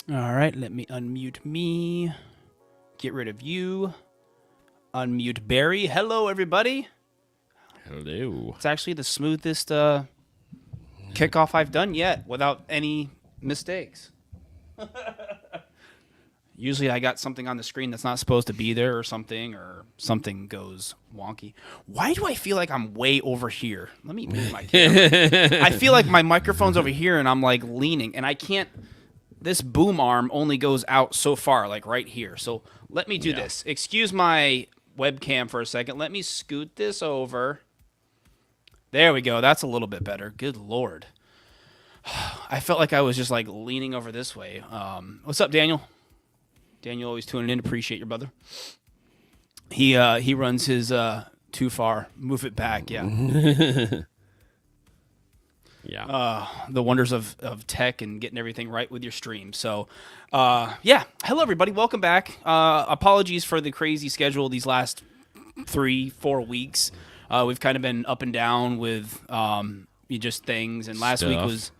All right, let me unmute me. Get rid of you. Unmute Barry. Hello, everybody. Hello. It's actually the smoothest kickoff I've done yet without any mistakes. Usually I got something on the screen that's not supposed to be there or something goes wonky. Why do I feel like I'm way over here? Let me move my camera. I feel like my microphone's over here and I'm like leaning and I can't. This boom arm only goes out so far, like right here. So let me do this. Excuse my webcam for a second. Let me scoot this over. There we go. That's a little bit better. Good Lord. I felt like I was just like leaning over this way. What's up, Daniel? Daniel always tuning in. Appreciate your brother. He runs his too far. Move it back. Yeah. Yeah. The wonders of tech and getting everything right with your stream. So, yeah. Hello, everybody. Welcome back. Apologies for the crazy schedule these last 3-4 weeks. We've kind of been up and down with just things. And last week was,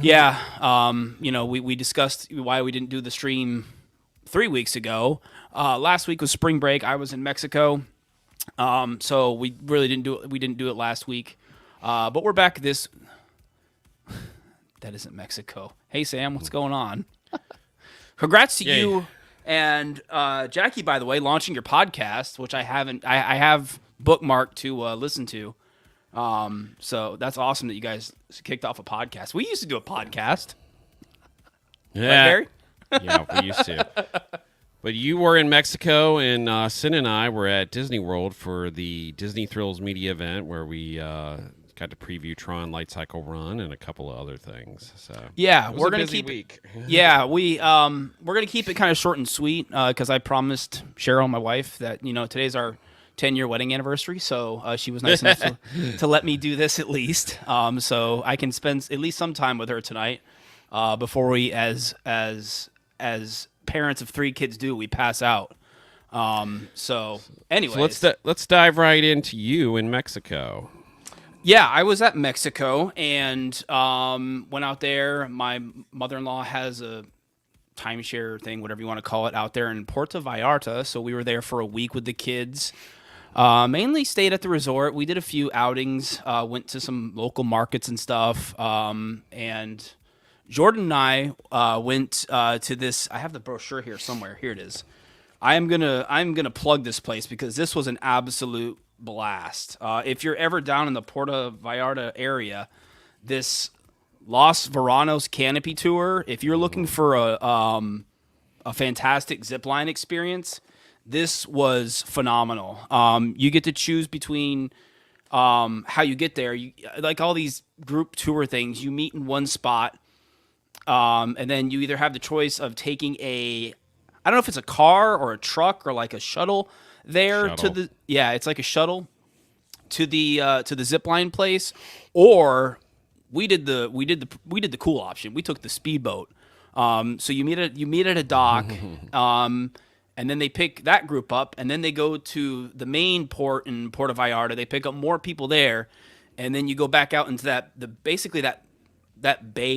we discussed why we didn't do the stream 3 weeks ago. Last week was spring break. I was in Mexico. So we really didn't do it. We didn't do it last week. But we're back this. That isn't Mexico. Hey, Sam, what's going on? Congrats to you and Jackie, by the way, launching your podcast, which I haven't. I have bookmarked to listen to. So that's awesome that you guys kicked off a podcast. We used to do a podcast. Yeah. Right, Barry? Yeah, we used to. But you were in Mexico, and Sin and I were at Disney World for the Disney Thrills media event where we got to preview TRON Lightcycle RUN and a couple of other things. So yeah, we're gonna keep we're gonna keep it kind of short and sweet because I promised Cheryl, my wife, that today's our 10-year wedding anniversary, so she was nice enough to let me do this at least, so I can spend at least some time with her tonight before we, as parents of 3 kids do, we pass out. So anyways, so let's dive right into you in Mexico. Yeah, I was at Mexico and went out there. My mother-in-law has a timeshare thing, whatever you want to call it, out there in Puerto Vallarta. So we were there for a week with the kids. Mainly stayed at the resort. We did a few outings, went to some local markets and stuff. And Jordan and I went to this. I have the brochure here somewhere. Here it is. I'm gonna plug this place because this was an absolute blast. If you're ever down in the Puerto Vallarta area, this Los Veranos Canopy Tour, if you're looking for a fantastic zipline experience, this was phenomenal. You get to choose between how you get there. Like all these group tour things, you meet in one spot, and then you either have the choice of taking I don't know if it's a car or a truck or like a shuttle there to it's like a shuttle to the zipline place, or we did the cool option. We took the speedboat. So you meet at a dock, and then they pick that group up, and then they go to the main port in Puerto Vallarta. They pick up more people there, and then you go back out into that bay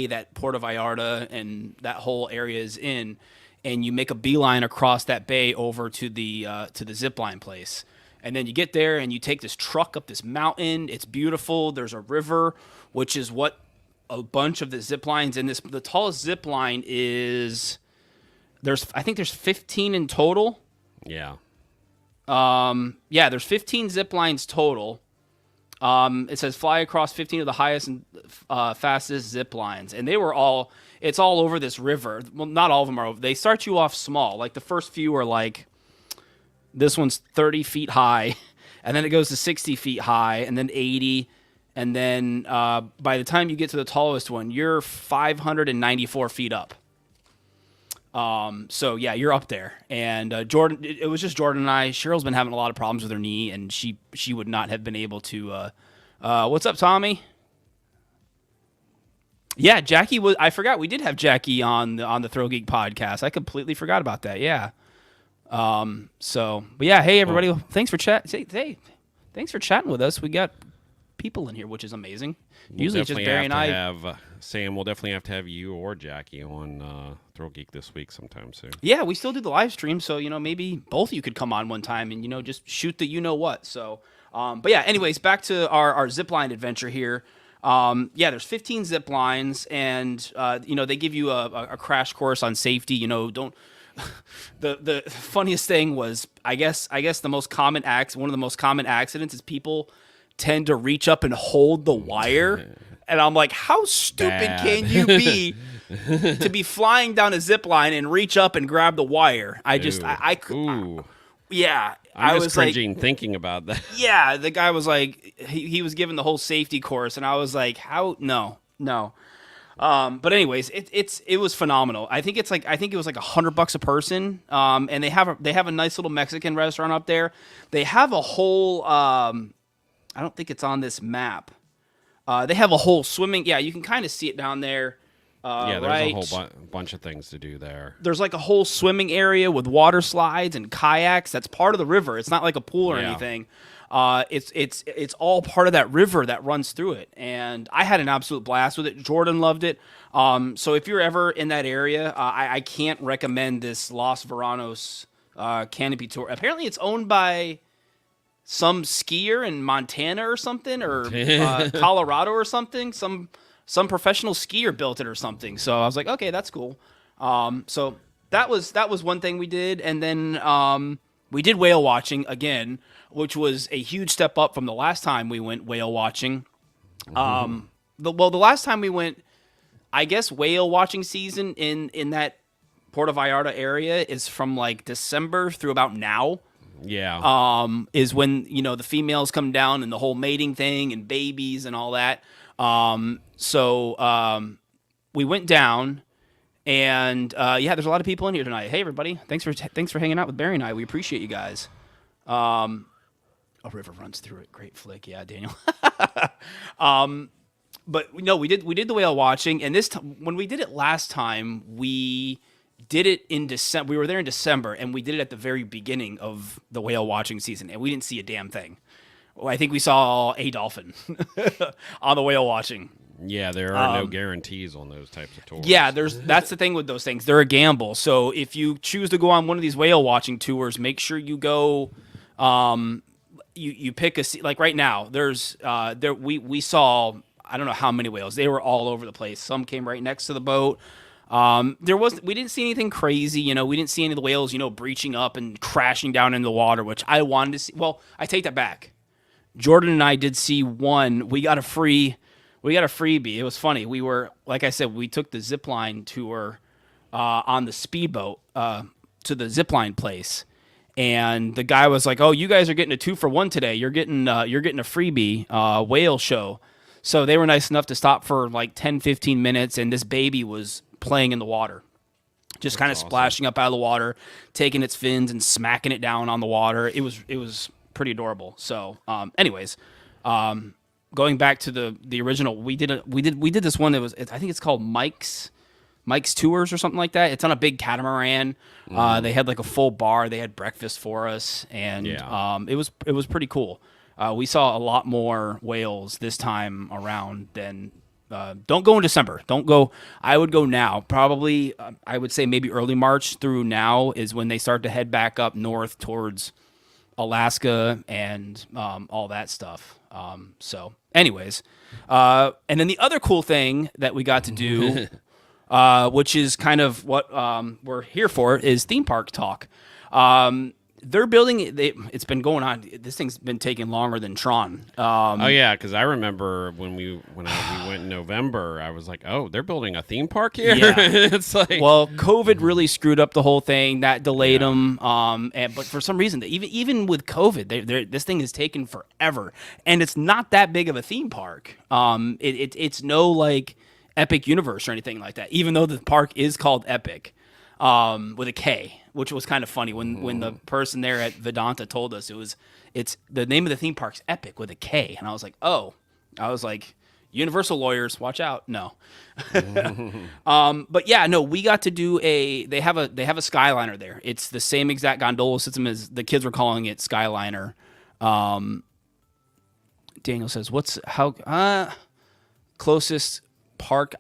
that Puerto Vallarta and that whole area is in. And you make a beeline across that bay over to the zipline place. And then you get there and you take this truck up this mountain. It's beautiful. There's a river, which is what a bunch of the zip lines in this. The tallest zip line is I think there's 15 in total. Yeah. There's 15 zip lines total. It says fly across 15 of the highest and fastest zip lines. And it's all over this river. Well, not all of them are over. They start you off small. Like the first few are like, this one's 30 feet high, and then it goes to 60 feet high, and then 80. And then by the time you get to the tallest one, you're 594 feet up. So yeah, you're up there. And Jordan, it was just Jordan and I. Cheryl's been having a lot of problems with her knee, and she would not have been able to. What's up, Tommy? Yeah, Jackie was. I forgot we did have Jackie on the ThrillGeek podcast. I completely forgot about that. Yeah. But yeah, hey everybody, thanks for chatting with us. We got people in here, which is amazing. We'll Usually it's just Barry and I. Sam, we'll definitely have to have you or Jackie on ThrillGeek This week sometime soon. Yeah, we still do the live stream, so maybe both of you could come on one time and just shoot the what. So, but yeah. Anyways, back to our zipline adventure here. There's 15 zip lines, and they give you a crash course on safety. Don't. The funniest thing was, I guess the most common one of the most common accidents is people tend to reach up and hold the wire, and I'm like, how stupid can you be to be flying down a zip line and reach up and grab the wire? I was cringing thinking about that. Yeah, the guy was like, he was given the whole safety course, and I was like, how? No. But anyways, it was phenomenal. I think it was like $100 a person. And they have a nice little Mexican restaurant up there. They have a whole I don't think it's on this map. They have a whole swimming. Yeah, you can kind of see it down there. There's a whole bunch of things to do there. There's like a whole swimming area with water slides and kayaks. That's part of the river. It's not like a pool or anything. It's all part of that river that runs through it, and I had an absolute blast with it. Jordan loved it. So if you're ever in that area, I can't recommend this Los Veranos canopy tour. Apparently, it's owned by some skier in Montana or something, or Colorado or something. Some professional skier built it or something. So I was like, okay, that's cool. So that was one thing we did, and then we did whale watching again, which was a huge step up from the last time we went whale watching. The last time we went, I guess whale watching season in that Puerto Vallarta area is from like December through about now. Yeah. Is when, the females come down and the whole mating thing and babies and all that. So we went down, and there's a lot of people in here tonight. Hey everybody, thanks for hanging out with Barry and I. We appreciate you guys. A river runs through it. Great flick, yeah, Daniel. But we did the whale watching, and when we did it last time, we did it in December. We were there in December, and we did it at the very beginning of the whale watching season, and we didn't see a damn thing. Well, I think we saw a dolphin on the whale watching. Yeah, there are no guarantees on those types of tours. Yeah, that's the thing with those things. They're a gamble. So if you choose to go on one of these whale watching tours, make sure you go. You pick a seat. Like right now, we saw, I don't know how many whales. They were all over the place. Some came right next to the boat. We didn't see anything crazy. We didn't see any of the whales, breaching up and crashing down into the water, which I wanted to see. Well, I take that back. Jordan and I did see one. We got a freebie. It was funny. We were, like I said, we took the zipline tour on the speedboat to the zipline place, and the guy was like, "Oh, you guys are getting a 2-for-1 today. You're getting a freebie whale show." So they were nice enough to stop for like 10-15 minutes, and this baby was playing in the water, just kind of splashing up out of the water, taking its fins and smacking it down on the water. It was pretty adorable. So, anyways, going back to the original, we did this one that was, I think it's called Mike's Tours or something like that. It's on a big catamaran. They had like a full bar. They had breakfast for us, and it was pretty cool. We saw a lot more whales this time around than. Don't go in December. Don't go. I would go now. Probably, I would say maybe early March through now is when they start to head back up north towards Alaska and all that stuff. So anyways, and then the other cool thing that we got to do, which is kind of what we're here for, is theme park talk. They're building it. It's been going on. This thing's been taking longer than Tron. Because I remember when we went in November, I was like, "Oh, they're building a theme park here." Yeah. It's like, well, COVID really screwed up the whole thing. That delayed them. But for some reason, even with COVID, this thing has taken forever, and it's not that big of a theme park. It's no like Epic Universe or anything like that. Even though the park is called Epic, with a K. Which was kind of funny when the person there at Vedanta told us it's the name of the theme park's Epic with a K, and I was like, Universal lawyers, watch out. No. But yeah, no, we got to do they have a Skyliner there. It's the same exact gondola system as the kids were calling it Skyliner. Daniel says, closest park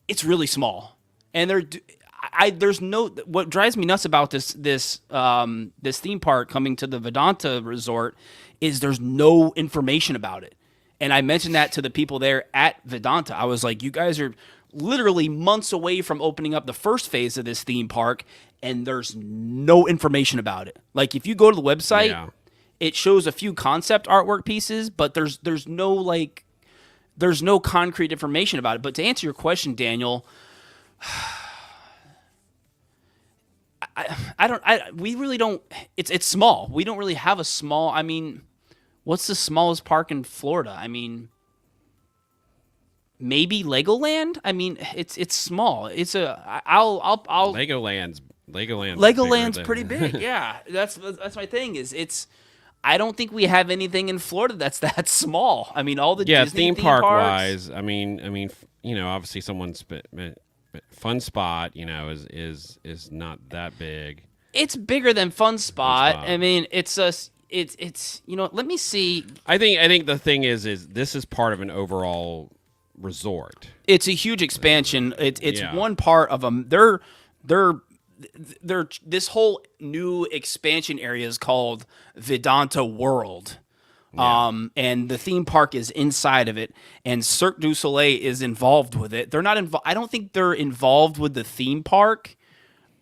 it's really small, and there's no. What drives me nuts about this theme park coming to the Vedanta resort is there's no information about it. And I mentioned that to the people there at Vedanta. I was like, you guys are literally months away from opening up the first phase of this theme park, and there's no information about it. Like, if you go to the website, it shows a few concept artwork pieces, but there's no concrete information about it. But to answer your question, Daniel, we really don't. It's small. We don't really have a small. I mean, what's the smallest park in Florida? I mean, maybe Legoland. I mean, it's small. It's Legoland's pretty big. Yeah, that's my thing. I don't think we have anything in Florida that's that small. I mean, all the Disney theme park parks, wise. I mean, obviously someone's Fun Spot, is not that big. It's bigger than Fun Spot. I mean, it's let me see. I think the thing is this is part of an overall resort. It's a huge expansion. It's one part of them. This whole new expansion area is called Vedanta World. And the theme park is inside of it, and Cirque du Soleil is involved with it. They're not involved. I don't think they're involved with the theme park.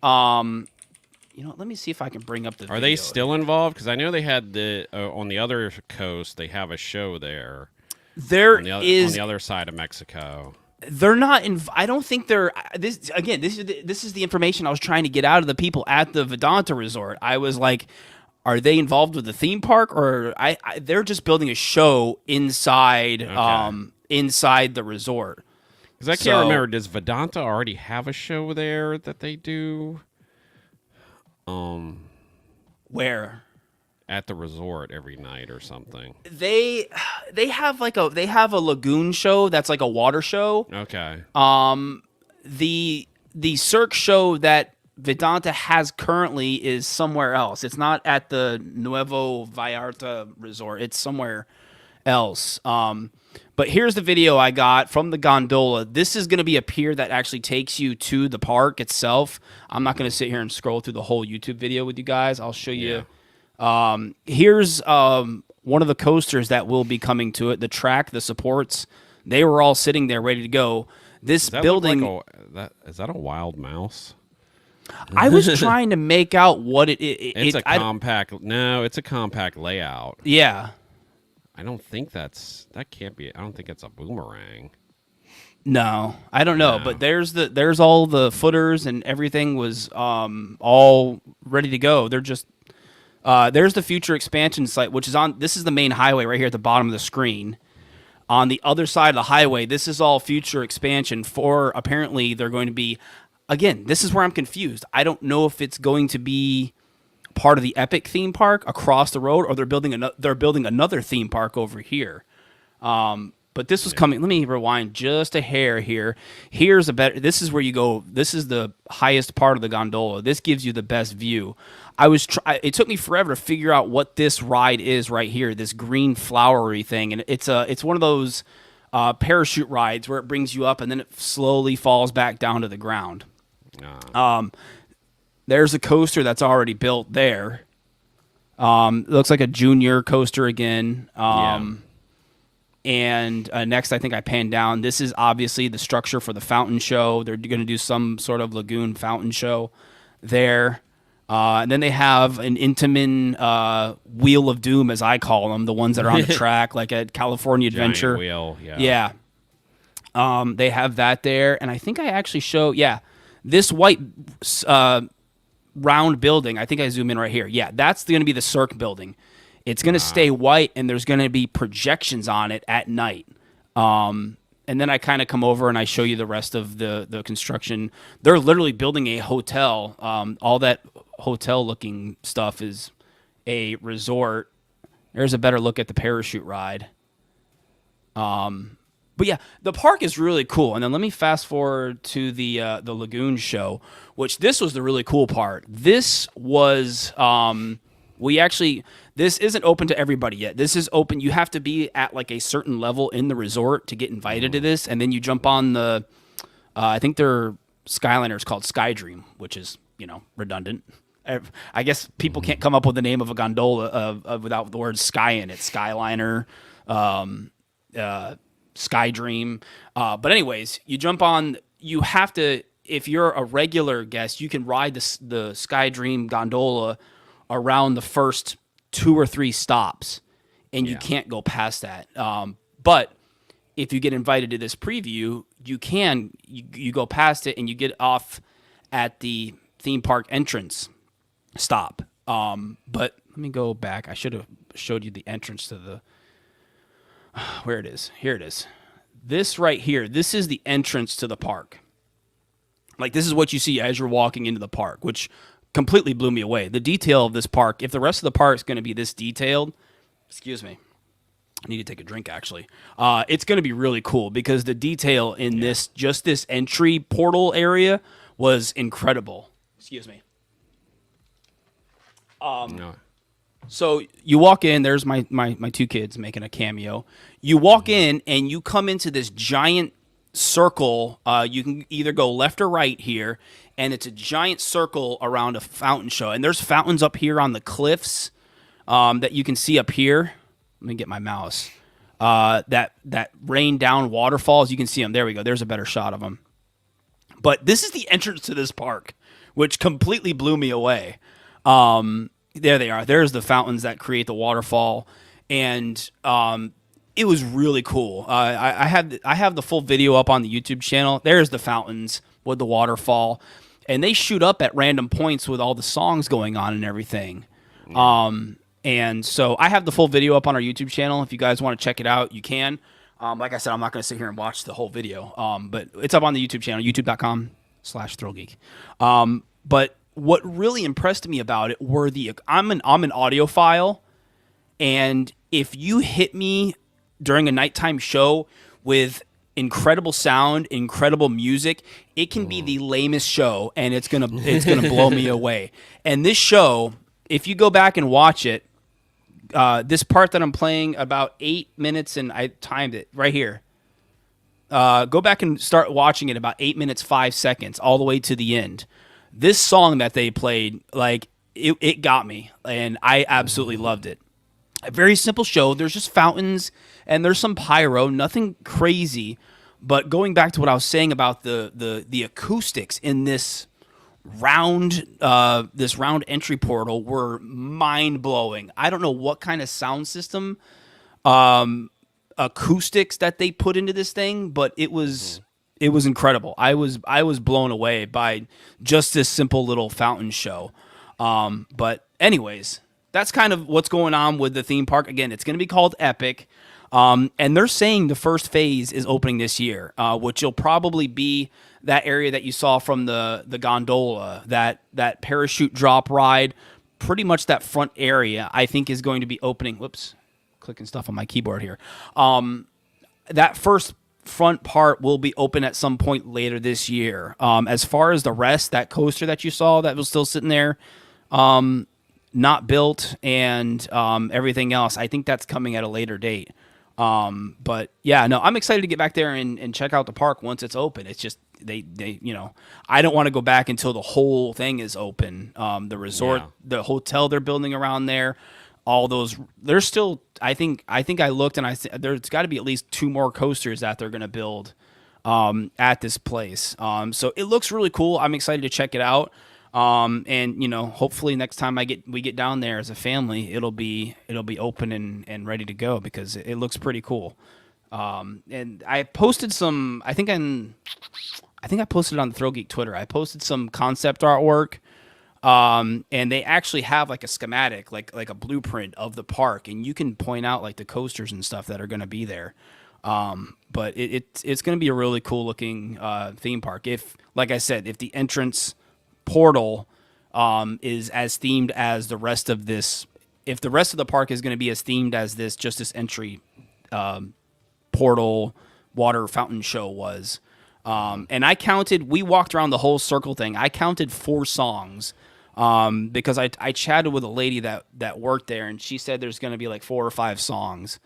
Let me see if I can bring up the video. Are they still involved? Because I know they had on the other coast, they have a show there. On the other side of Mexico. They're not I don't think they're this is the information I was trying to get out of the people at the Vedanta resort. I was like, are they involved with the theme park, or they're just building a show inside inside the resort? Because I can't remember, does Vedanta already have a show there that they do? Where? At the resort every night or something. They have a lagoon show that's like a water show. Okay. The Cirque show that Vedanta has currently is somewhere else. It's not at the Nuevo Vallarta resort. It's somewhere else. But here's the video I got from the gondola. This is going to be a pier that actually takes you to the park itself. I'm not going to sit here and scroll through the whole YouTube video with you guys. I'll show you. Here's one of the coasters that will be coming to it. The track, the supports, they were all sitting there ready to go. This building... is that a wild mouse? I was trying to make out what it's a compact. No, it's a compact layout. Yeah. I don't think that can't be. I don't think it's a boomerang. No, I don't know, but there's all the footers and everything was all ready to go. They're just there's the future expansion site, which is this is the main highway right here at the bottom of the screen. On the other side of the highway, this is all future expansion for, apparently they're going to be, again, this is where I'm confused. I don't know if it's going to be part of the Epic theme park across the road, or they're building another theme park over here. But this was coming. Let me rewind just a hair here. This is where you go. This is the highest part of the gondola. This gives you the best view. It took me forever to figure out what this ride is right here. This green flowery thing, and it's one of those parachute rides where it brings you up and then it slowly falls back down to the ground. There's a coaster that's already built there. It looks like a junior coaster again. And next, I think I panned down. This is obviously the structure for the fountain show. They're going to do some sort of lagoon fountain show there. And then they have an Intamin Wheel of Doom, as I call them, the ones that are on the track, like at California Adventure. Giant wheel, yeah. They have that there. And I think I actually show, this white round building. I think I zoom in right here. Yeah, that's going to be the Cirque building. It's going to stay white, and there's going to be projections on it at night. And then I kind of come over and I show you the rest of the construction. They're literally building a hotel. All that hotel-looking stuff is a resort. There's a better look at the parachute ride. But yeah, the park is really cool. And then let me fast forward to the lagoon show, which this was the really cool part. This was This isn't open to everybody yet. This is open. You have to be at like a certain level in the resort to get invited to this, and then you jump on the. I think their Skyliner is called Skydream, which is redundant. I guess people can't come up with the name of a gondola without the word sky in it. Skyliner, Skydream. But anyways, you jump on. You have to. If you're a regular guest, you can ride the Skydream gondola around the first 2 or 3 stops, and you can't go past that. But if you get invited to this preview, you can you go past it and you get off at the theme park entrance stop. But let me go back. I should have showed you the entrance to the where it is. Here it is. This right here. This is the entrance to the park. Like, this is what you see as you're walking into the park, which completely blew me away. The detail of this park, if the rest of the park is going to be this detailed, excuse me, I need to take a drink, actually. It's going to be really cool because the detail in this entry portal area was incredible. Excuse me. No. So you walk in, there's my 2 kids making a cameo. You walk in and you come into this giant circle. You can either go left or right here, and it's a giant circle around a fountain show. And there's fountains up here on the cliffs that you can see up here. Let me get my mouse. That rain down waterfalls. You can see them. There we go. There's a better shot of them. But this is the entrance to this park, which completely blew me away. There they are. There's the fountains that create the waterfall, and it was really cool. I have the full video up on the YouTube channel. There's the fountains with the waterfall, and they shoot up at random points with all the songs going on and everything. And so I have the full video up on our YouTube channel. If you guys want to check it out, you can. Like I said, I'm not going to sit here and watch the whole video, but it's up on the YouTube channel, youtube.com/ThrillGeek. But what really impressed me about it were I'm an audiophile, and if you hit me during a nighttime show with incredible sound, incredible music, it can be the lamest show, and it's gonna blow me away. And this show, if you go back and watch it, this part that I'm playing about 8 minutes, and I timed it right here. Go back and start watching it about 8 minutes 5 seconds, all the way to the end. This song that they played, like it got me, and I absolutely loved it. A very simple show. There's just fountains and there's some pyro, nothing crazy. But going back to what I was saying about the acoustics in this round entry portal were mind blowing. I don't know what kind of sound system, acoustics that they put into this thing, but it was incredible. I was blown away by just this simple little fountain show. But anyways, that's kind of what's going on with the theme park. Again, it's going to be called Epic. And they're saying the first phase is opening this year, which will probably be that area that you saw from the gondola, that parachute drop ride, pretty much that front area, I think is going to be opening. Whoops, clicking stuff on my keyboard here. That first front part will be open at some point later this year. As far as the rest, that coaster that you saw that was still sitting there, not built, and everything else, I think that's coming at a later date. But yeah, no, I'm excited to get back there and check out the park once it's open. It's just they I don't want to go back until the whole thing is open. The resort, the hotel they're building around there, all those, there's still, I think I looked and there's got to be at least 2 more coasters that they're going to build at this place. So it looks really cool. I'm excited to check it out. And hopefully next time we get down there as a family, it'll be open and ready to go, because it looks pretty cool. And I posted some, I think I posted it on the ThrillGeek Twitter. I posted some concept artwork. And they actually have like a schematic, like a blueprint of the park, and you can point out like the coasters and stuff that are going to be there. But it's going to be a really cool looking theme park. If, like I said, if the entrance portal is as themed as the rest of this, if the rest of the park is going to be as themed as this entry portal water fountain show was. And we walked around the whole circle thing. I counted 4 songs because I chatted with a lady that worked there, and she said there's going to be like 4 or 5 songs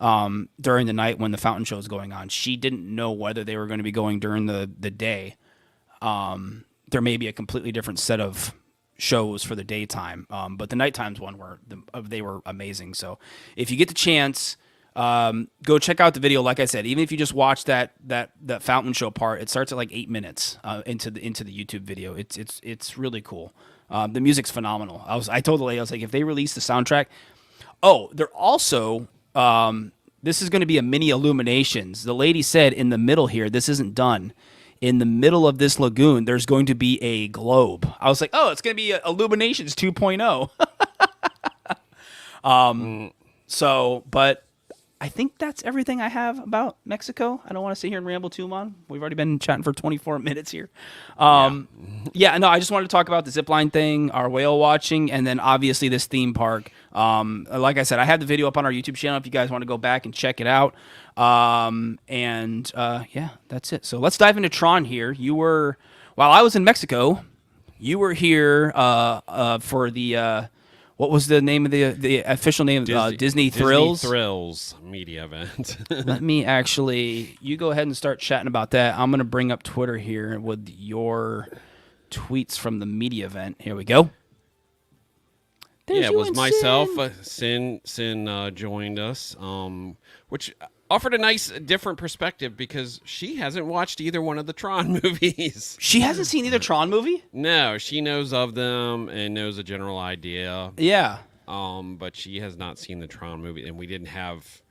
during the night when the fountain show is going on. She didn't know whether they were going to be going during the day. There may be a completely different set of shows for the daytime, but the nighttimes one they were amazing. So if you get the chance, go check out the video. Like I said, even if you just watch that fountain show part, it starts at like 8 minutes into the YouTube video. It's really cool. The music's phenomenal. I told the lady, I was like, if they release the soundtrack, they're also this is going to be a mini Illuminations. The lady said in the middle here, this isn't done. In the middle of this lagoon, there's going to be a globe. I was like, it's going to be Illuminations 2.0. So, but I think that's everything I have about Mexico. I don't want to sit here and ramble too long. We've already been chatting for 24 minutes here. I just wanted to talk about the zipline thing, our whale watching, and then obviously this theme park. Like I said, I have the video up on our YouTube channel if you guys want to go back and check it out. That's it. So let's dive into Tron here. While I was in Mexico, you were here for the... what was the name of the official name? Disney Thrills? Disney Thrills media event. Let me you go ahead and start chatting about that. I'm going to bring up Twitter here with your tweets from the media event. Here we go. It was myself. Sin joined us, which offered a nice, different perspective because she hasn't watched either one of the Tron movies. She hasn't seen either Tron movie? No, she knows of them and knows a general idea. Yeah. But she has not seen the Tron movie, and we didn't have.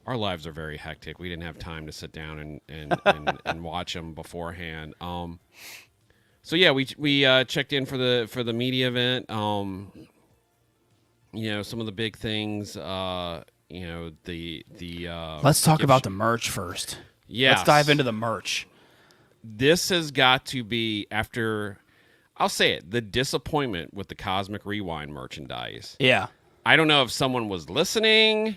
Our lives are very hectic. We didn't have time to sit down and watch them beforehand. So yeah, we checked in for the media event. Some of the big things. Let's talk about the merch first. Yes. Let's dive into the merch. This has got to be I'll say it, the disappointment with the Cosmic Rewind merchandise. Yeah. I don't know if someone was listening,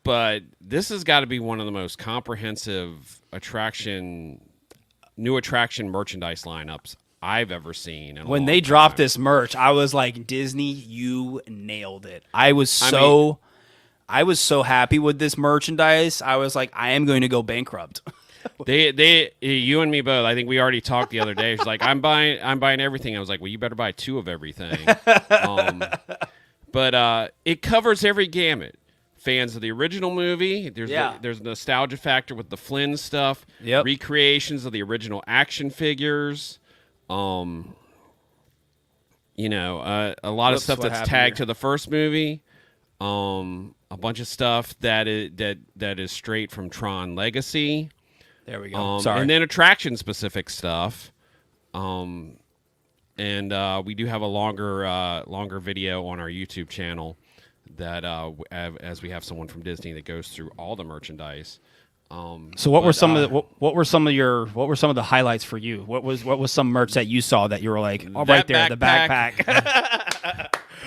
but this has got to be one of the most comprehensive new attraction merchandise lineups I've ever seen. When they dropped this merch, I was like, Disney, you nailed it. I was so happy with this merchandise. I was like, I am going to go bankrupt. You and me both. I think we already talked the other day. She's like, I'm buying everything. I was like, well, you better buy 2 of everything. But it covers every gamut. Fans of the original movie. There's a nostalgia factor with the Flynn stuff. Yep. Recreations of the original action figures. A lot of stuff that's tagged to the first movie. A bunch of stuff that is straight from Tron Legacy. There we go. Sorry. And then attraction specific stuff. And we do have a longer video on our YouTube channel that as we have someone from Disney that goes through all the merchandise. So what were some of the highlights for you? What was some merch that you saw that you were like, right there, the backpack.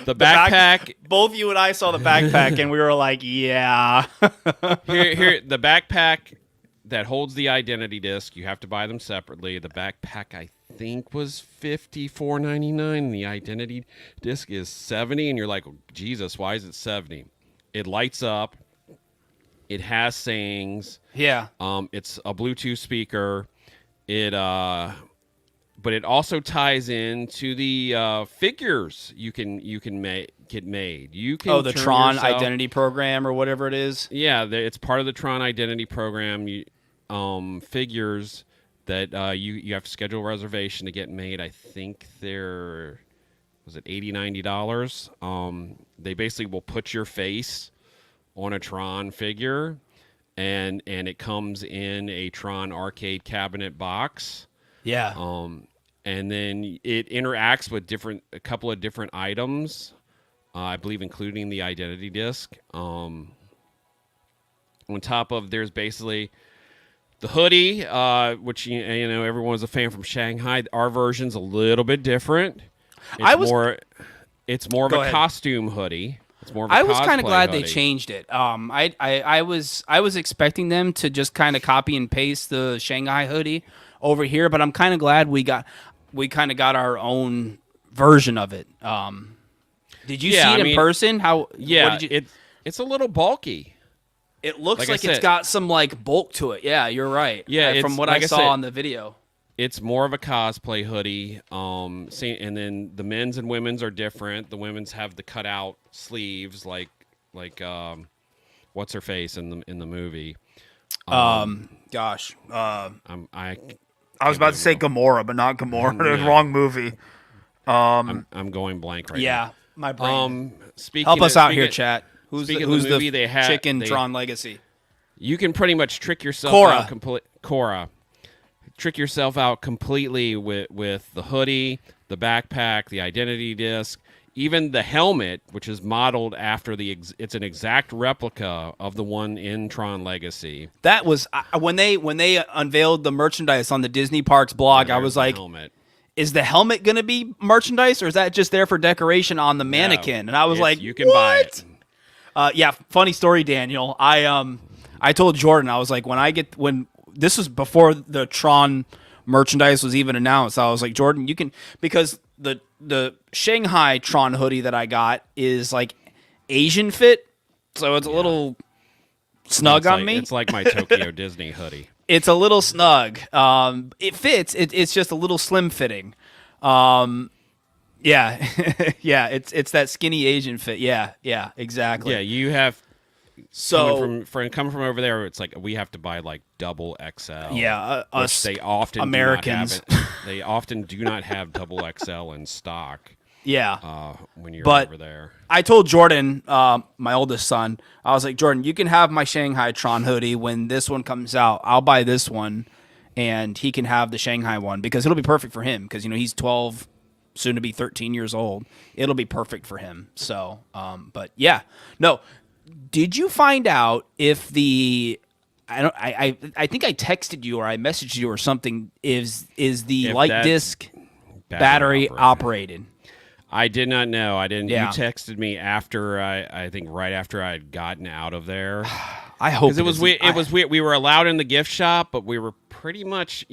The backpack. Both you and I saw the backpack, and we were like, yeah. Here, the backpack that holds the identity disc. You have to buy them separately. The backpack, I think, was $54.99. The identity disc is $70, and you're like, Jesus, why is it $70? It lights up. It has sayings. Yeah. It's a Bluetooth speaker. But it also ties into the figures you can get made. You can the Tron Identity Program or whatever it is. Yeah, it's part of the Tron Identity Program. Figures that you have to schedule a reservation to get made. I think they're $80, $90. They basically will put your face on a Tron figure, and it comes in a Tron arcade cabinet box. Yeah. And then it interacts with a couple of different items, I believe, including the identity disc. On top of, there's basically the hoodie, which everyone was a fan from Shanghai. Our version's a little bit different. It's more of a costume hoodie. It's more of a I was kind of glad hoodie. They changed it. I was expecting them to just kind of copy and paste the Shanghai hoodie over here, but I'm kind of glad we got. we kind of got our own version of it. Did you see it in person? How? Yeah, what did you, it's a little bulky. it looks like I it's said, got some like bulk to it. Yeah, you're right. Yeah, from what like I I saw said, on the video. It's more of a cosplay hoodie. And then the men's and women's are different. The women's have the cutout sleeves, like what's her face in the movie. Gosh. I was about to say Gamora, but not Gamora. No. Wrong movie. I'm going blank right now. Yeah, my brain. Help us out here, chat. Who's the movie, they had chicken Tron Legacy? You can pretty much trick yourself Korra. out Korra. Trick yourself out completely with the hoodie, the backpack, the identity disc, even the helmet, which is modeled after it's an exact replica of the one in Tron Legacy. That was when they unveiled the merchandise on the Disney Parks blog. I was like, helmet. Is the helmet going to be merchandise, or is that just there for decoration on the mannequin? And I was like, you can buy it. Yeah, funny story, Daniel. I told Jordan, I was like, when this was before the Tron merchandise was even announced, I was like, Jordan, you can, because the Shanghai Tron hoodie that I got is like Asian fit, so it's a little snug on me. It's like my Tokyo Disney hoodie. It's a little snug. It fits. It's just a little slim fitting. Yeah, yeah. It's that skinny Asian fit. Yeah, exactly. Yeah, you have. So coming from over there, it's like we have to buy like double XL. Yeah, us they often Americans. They often do not have double XL in stock. Yeah, when you're over there. I told Jordan, my oldest son, I was like, Jordan, you can have my Shanghai Tron hoodie when this one comes out. I'll buy this one, and he can have the Shanghai one because it'll be perfect for him because he's 12, soon to be 13 years old. It'll be perfect for him. So, but yeah, no. Did you find out if the I think I texted you or I messaged you or something is the if light disc battery operated? I did not know. I didn't. Yeah. You texted me after I think right after I had gotten out of there. I hope it was weird. It was weird. We were allowed in the gift shop, but we were pretty much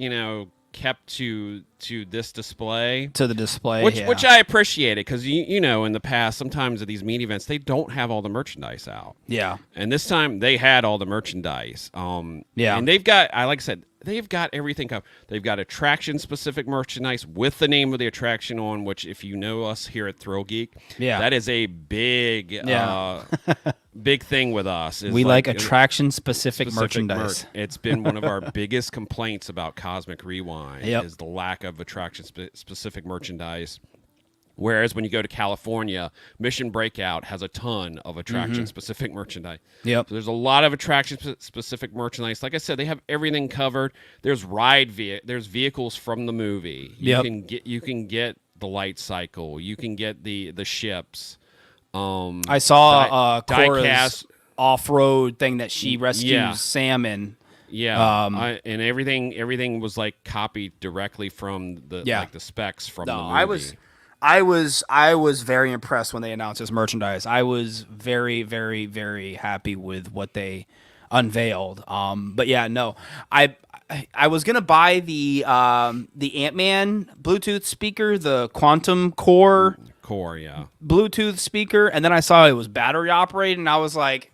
kept to this display, to the display, which I appreciated because in the past sometimes at these media events they don't have all the merchandise out. Yeah, and this time they had all the merchandise. Yeah, and they've got like I said, they've got everything covered. They've got attraction specific merchandise with the name of the attraction on, which if you know us here at ThrillGeek, that is a big big thing with us. We like attraction specific merchandise. It's been one of our biggest complaints about Cosmic Rewind is the lack of attraction specific merchandise. Whereas when you go to California, Mission Breakout has a ton of attraction-specific merchandise. Yep. So there's a lot of attraction-specific merchandise. Like I said, they have everything covered. There's there's vehicles from the movie. You can get the Lightcycle. You can get the ships. I saw Korra's off-road thing that she rescues Sam in. Yeah, and everything was like copied directly from the the specs from the movie. I was very impressed when they announced this merchandise. I was very, very, very happy with what they unveiled. But yeah, no, I was gonna buy the Ant-Man Bluetooth speaker, the Quantum Core Bluetooth speaker, and then I saw it was battery operated, and I was like,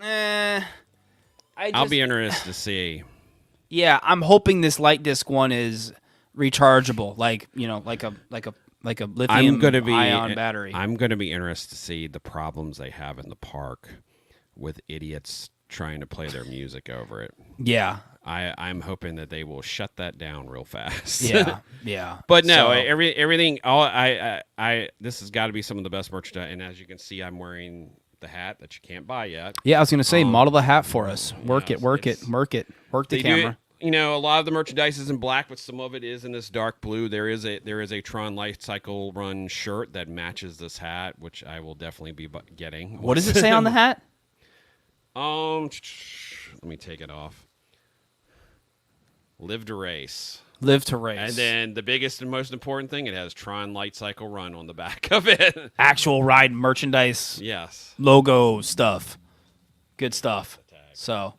I'll be interested to see. Yeah, I'm hoping this light disc one is rechargeable, like a lithium ion battery. I'm going to be interested to see the problems they have in the park with idiots trying to play their music over it. Yeah. I'm hoping that they will shut that down real fast. Yeah. But no, everything. This has got to be some of the best merchandise. And as you can see, I'm wearing the hat that you can't buy yet. Yeah, I was going to say, model the hat for us. Work it. Work the camera. A lot of the merchandise is in black, but some of it is in this dark blue. There is a Tron Lightcycle RUN shirt that matches this hat, which I will definitely be getting. What does it say on the hat? Let me take it off. Live to race. Live to race. And then the biggest and most important thing, it has Tron Lightcycle RUN on the back of it. Actual ride merchandise. Yes. Logo stuff. Good stuff. So,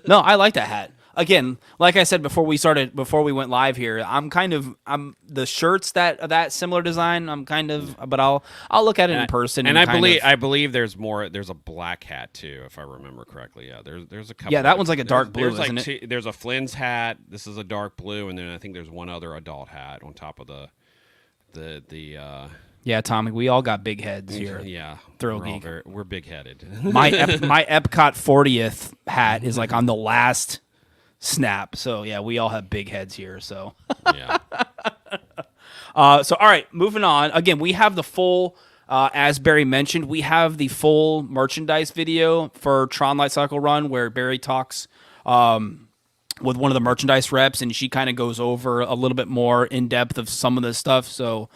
no, I like that hat. again, like I said before we went live here, I'm the shirts that similar design. But I'll look at it in person. And I believe there's a black hat too, if I remember correctly. Yeah, there's a couple. Yeah, that one's like a dark blue, isn't it? There's a Flynn's hat. This is a dark blue, and then I think there's one other adult hat on top of the. Yeah, Tommy, we all got big heads here. Yeah, ThrillGeek. We're big headed. my Epcot 40th hat is like on the last snap. So yeah, we all have big heads here. So yeah. So all right, moving on. Again, we have the full. As Barry mentioned, we have the full merchandise video for TRON Lightcycle RUN where Barry talks with one of the merchandise reps, and she kind of goes over a little bit more in depth of some of the stuff. So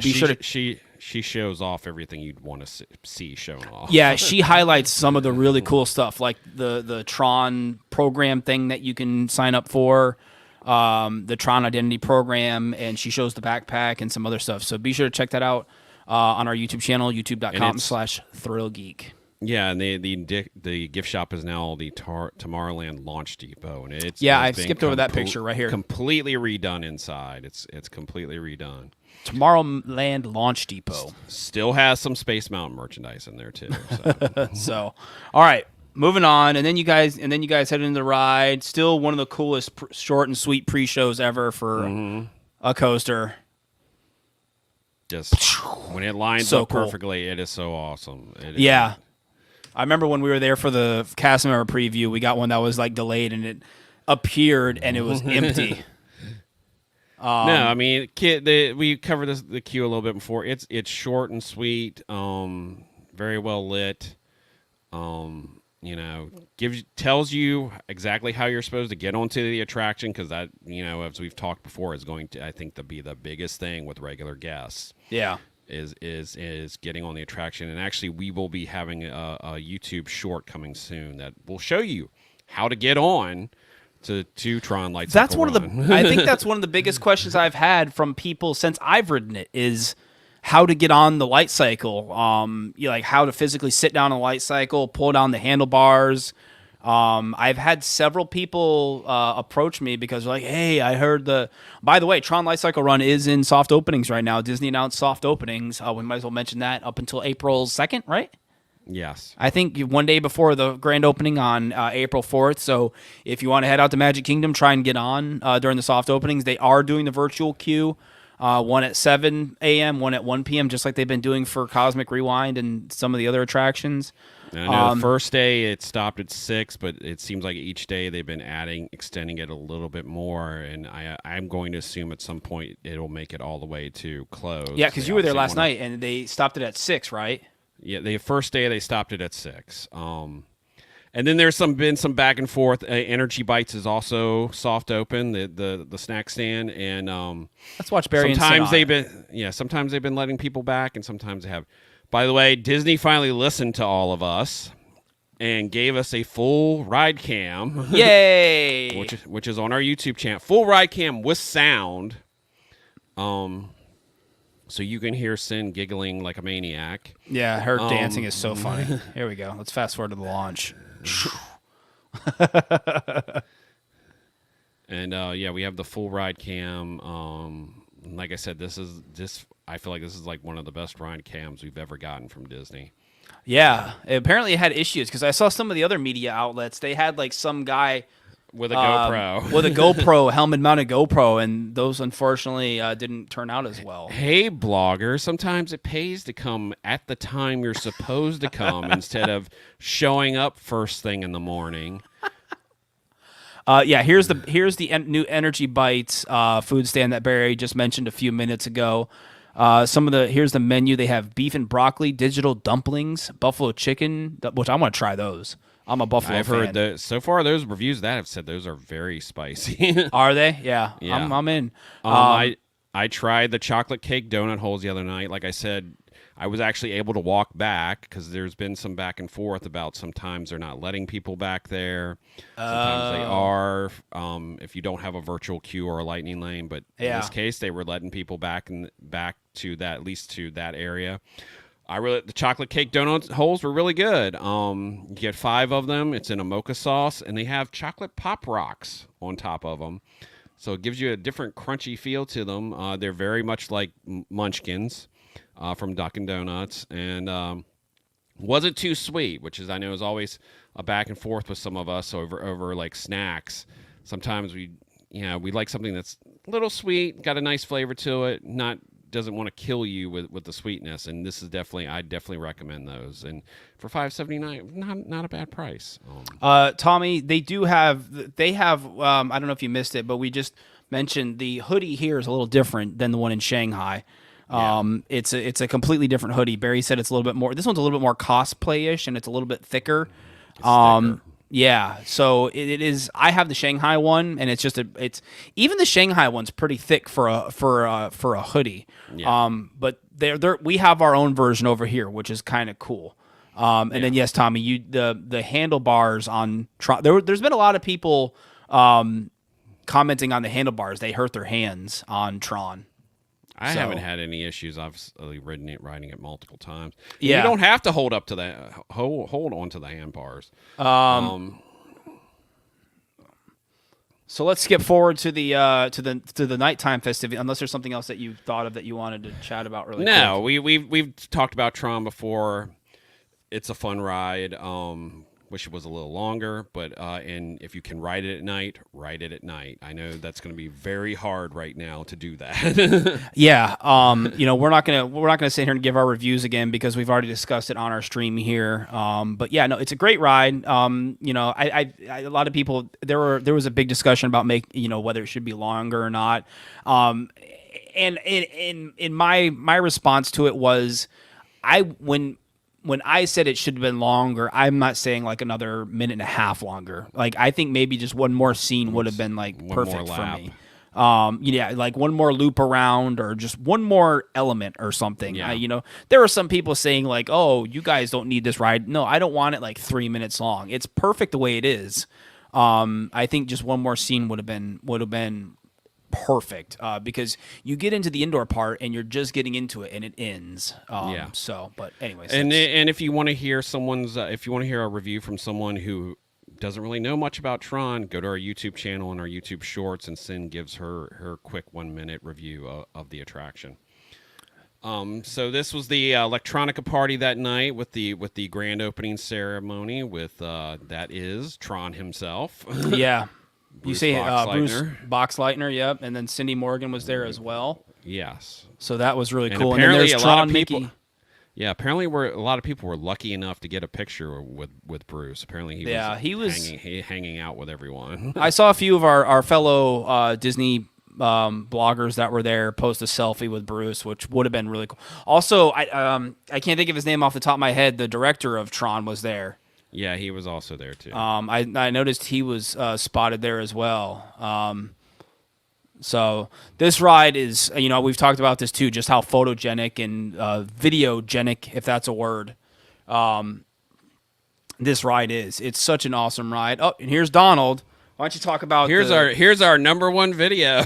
be sure to she shows off everything you'd want to see shown off. Yeah, she highlights some of the really cool stuff, like the TRON program thing that you can sign up for, the TRON Identity program, and she shows the backpack and some other stuff. So be sure to check that out on our YouTube channel, youtube.com/ThrillGeek. Yeah, and the gift shop is now the Tomorrowland Launch Depot, and I skipped over that picture right here. Completely redone inside. It's completely redone. Tomorrowland Launch Depot still has some Space Mountain merchandise in there too. So, so all right, moving on, and then you guys head into the ride. Still one of the coolest short and sweet pre-shows ever for a coaster. Just when it lines up perfectly, it is so awesome. Yeah. I remember when we were there for the cast member preview, we got one that was like delayed, and it appeared and it was empty. No, I mean, we covered the queue a little bit before. It's short and sweet, very well lit. Tells you exactly how you're supposed to get onto the attraction, because that, as we've talked before, is going to, I think, to be the biggest thing with regular guests. Yeah. Is getting on the attraction. And actually, we will be having a YouTube short coming soon that will show you how to get on to TRON Lightcycle. That's one of the. I think that's one of the biggest questions I've had from people since I've ridden it is how to get on the light cycle. Like how to physically sit down on a light cycle, pull down the handlebars. I've had several people approach me because they're like, hey, I heard by the way, TRON Lightcycle RUN is in soft openings right now. Disney announced soft openings. We might as well mention that up until April 2nd, right? Yes. I think one day before the grand opening on April 4th. So if you want to head out to Magic Kingdom, try and get on during the soft openings. They are doing the virtual queue, one at 7 a.m., one at 1 p.m., just like they've been doing for Cosmic Rewind and some of the other attractions. I know the first day it stopped at 6, but it seems like each day they've been extending it a little bit more, and I'm going to assume at some point it'll make it all the way to close. Yeah, because you were there last night, and they stopped it at 6, right? Yeah, the first day they stopped it at 6. And then there's been some back and forth. Energy Bites is also soft open, the snack stand, and let's watch Barry. Sometimes they've been letting people back, and sometimes they have. By the way, Disney finally listened to all of us and gave us a full ride cam. Yay! which is on our YouTube channel. Full ride cam with sound. So you can hear Sin giggling like a maniac. Yeah, her dancing is so funny. Here we go. Let's fast forward to the launch. And we have the full ride cam. Like I said, I feel like this is like one of the best ride cams we've ever gotten from Disney. Yeah, apparently it had issues because I saw some of the other media outlets. They had like some guy with a GoPro, with a GoPro helmet-mounted GoPro, and those unfortunately didn't turn out as well. Hey, blogger, sometimes it pays to come at the time you're supposed to come instead of showing up first thing in the morning. Here's the new Energy Bites food stand that Barry just mentioned a few minutes ago. Here's the menu. They have beef and broccoli, digital dumplings, buffalo chicken, which I want to try those. I'm a buffalo fan. Heard so far those reviews that have said those are very spicy. Are they? Yeah. I'm in. I tried the chocolate cake donut holes the other night. Like I said, I was actually able to walk back because there's been some back and forth about sometimes they're not letting people back there. Sometimes they are if you don't have a virtual queue or a lightning lane. But in this case, they were letting people back to that, at least to that area. The chocolate cake donut holes were really good. You get 5 of them. It's in a mocha sauce, and they have chocolate pop rocks on top of them. So it gives you a different crunchy feel to them. They're very much like Munchkins from Dunkin' Donuts, and wasn't too sweet, which is I know is always a back and forth with some of us over like snacks. Sometimes we like something that's a little sweet, got a nice flavor to it, doesn't want to kill you with the sweetness. And this is I definitely recommend those. And for $5.79, not a bad price. Tommy, they have I don't know if you missed it, but we just mentioned the hoodie here is a little different than the one in Shanghai. It's a completely different hoodie. Barry said it's a little bit more. This one's a little bit more cosplay-ish, and it's a little bit thicker. Yeah, so it is. I have the Shanghai one, and it's even the Shanghai one's pretty thick for a hoodie. Yeah. But we have our own version over here, which is kind of cool. And then yes, Tommy, the handlebars on Tron. There's been a lot of people commenting on the handlebars. They hurt their hands on Tron. I haven't had any issues. I've riding it multiple times. Yeah, you don't have to hold up to the hold on to the handbars. So let's skip forward to the nighttime festivity. Unless there's something else that you thought of that you wanted to chat about really quick. No, we've talked about Tron before. It's a fun ride. Wish it was a little longer, but and if you can ride it at night, ride it at night. I know that's going to be very hard right now to do that. Yeah, we're not gonna sit here and give our reviews again because we've already discussed it on our stream here. But yeah, no, it's a great ride. I a lot of people there was a big discussion about whether it should be longer or not. And in my response to it was, when I said it should have been longer, I'm not saying like another minute and a half longer. Like I think maybe just one more scene would have been like perfect for me. Like one more loop around or just one more element or something. Yeah. There were some people saying like, "Oh, you guys don't need this ride." No, I don't want it like 3 minutes long. It's perfect the way it is. I think just one more scene would have been perfect because you get into the indoor part and you're just getting into it and it ends. So, but anyways, and if you want to hear a review from someone who doesn't really know much about Tron, go to our YouTube channel and our YouTube Shorts, and Sin gives her quick 1-minute review of the attraction. So this was the Electronica party that night with the grand opening ceremony with that is Tron himself. Yeah. You say Bruce Boxleitner. Yep, and then Cindy Morgan was there as well. Yes. So that was really cool. Apparently, and then there's Tron Mickey. Yeah, apparently a lot of people were lucky enough to get a picture with Bruce. Apparently he was hanging out with everyone. I saw a few of our fellow Disney bloggers that were there post a selfie with Bruce, which would have been really cool. Also, I can't think of his name off the top of my head. The director of Tron was there. Yeah, he was also there too. I noticed he was spotted there as well. So this ride is, we've talked about this too, just how photogenic and videogenic, if that's a word, this ride is. It's such an awesome ride. Oh, and here's Donald. Why don't you talk about here's our number one video.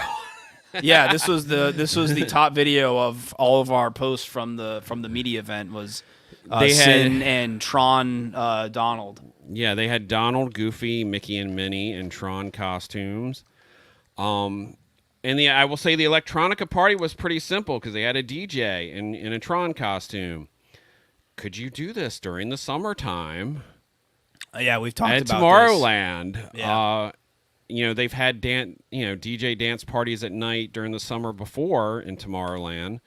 Yeah, this was the top video of all of our posts from the media event was. Sin and Tron Donald. Yeah, they had Donald, Goofy, Mickey, and Minnie in Tron costumes. And I will say the Electronica party was pretty simple because they had a DJ in a Tron costume. Could you do this during the summertime? Yeah, we've talked about Tomorrowland. This. Yeah. They've had DJ dance parties at night during the summer before in Tomorrowland.